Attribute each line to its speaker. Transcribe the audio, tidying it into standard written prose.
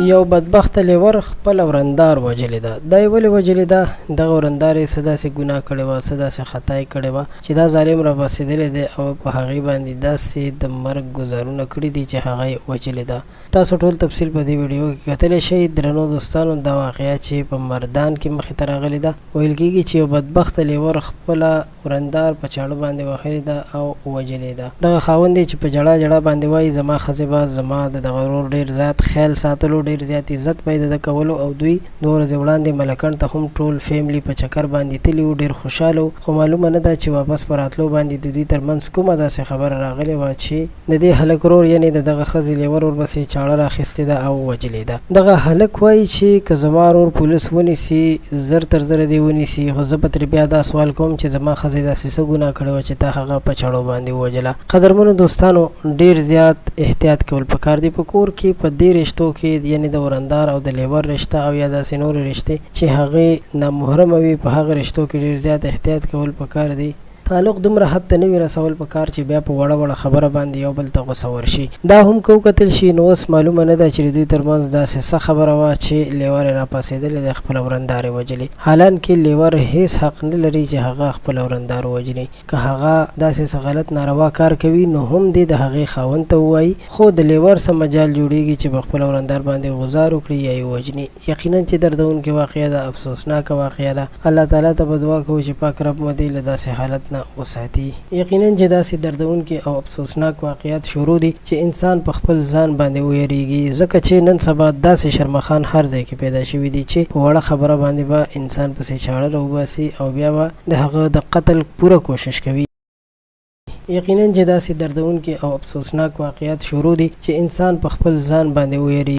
Speaker 1: یو بدبخت لیور خپل ورندار وجلی ده. دا یې ولې وجلی ده؟ دغه ورندار یې څه داسې ګناه کړې وه، څه داسې خطا یې کړې وه چې دا ظالم راپاڅېدلی دی او په هغې باندې داسې د مرګ ګزارونه کړي دي چې هغه یې وجلی ده. تاسو ټول تفصیل په دې ویډیو کې کتلی شئ. درنو دوستانو، دا واقعه چې په مردان کې مخې ته راغلې ده، ویل کېږي چې یو بدبخت لیور خپله ورندار په چاړه باندې وهلې ده او وجلې ده. دغه خاوند چې په جړه جړه باندې وایي زما ښځې به زما د دغه ورور ډېر زیات خیال ساتلو، ډېر زیات عزت به یې د کولو، او دوی 2 ورځې وړاندې ملکڼ ته هم ټول فیملی په چکر باندې تللي وو، ډېر خوشحاله وو. خو معلومه نه ده چې واپس په راتلو باندې د دوی ترمنځ کومه داسې خبره راغلې وه چې د دې هلک ورور یعنې د دغه ښځې لیور ورپسې چاړه راخیستې ده او وجلې ده. دغه هلک وایي چې که زما ورور پولیس ونیسي، زر تر زره دې ونیسي، خو زه به ترې بیا دا سوال کوم چې زما ښځې داسې څه ګناه کړې وه چې تا هغه په چړو باندې ووجله. قدرمنو دوستانو، ډېر زیات احتیاط کول پکار دي په کور کې. په دې رشتو کې یعنې د ورندار او د لیور رشته او یا داسې نورې رشتې چې هغې نامحرمه وي، په هغه رشتو کې ډېر زیات احتیاط کول پکار دي. تعلق دومره حد ته نه وي رسول پکار چې بیا په وړه وړه خبره باندې یو بل ته غوسه ورشي. دا هم که وکتل شي نو اوس معلومه نه ده چې د دوی ترمنځ داسې څه خبره وه چې لیور یې راپاڅېدلی دی، خپله ورندار یې وجلې. حالانکې لیور هېڅ حق نه لري چې هغه خپله ورندار ووجلي. که هغه داسې څه غلط ناروا کار کوي نو هم دې د هغې خاوند ته ووایي، خو د لیور څه مجال جوړېږي چې په خپله ورندار باندې غوزار وکړي یا یې وجني. یقینا چې دردونکې واقعه ده، افسوسناکه واقعه ده. الله تعالی ته به دعا کوو چې پاک رب مو دې له داسې حالت نه وساتي. یقینا چې داسې دردونکې او افسوسناک واقعیات شروع دي چې انسان په خپل ځان باندې ویریږي، ځکه چې نن سبا داسې شرمخان هر ځای کې پیدا شوي دي چې په وړه خبره باندې به انسان پسې چاړه راوباسي او بیا به د هغه د قتل پوره کوشش کوي. یقینا چې داسې دردونکې او افسوسناک واقعیات شروع دي چې انسان په خپل ځان باندې ویریږي.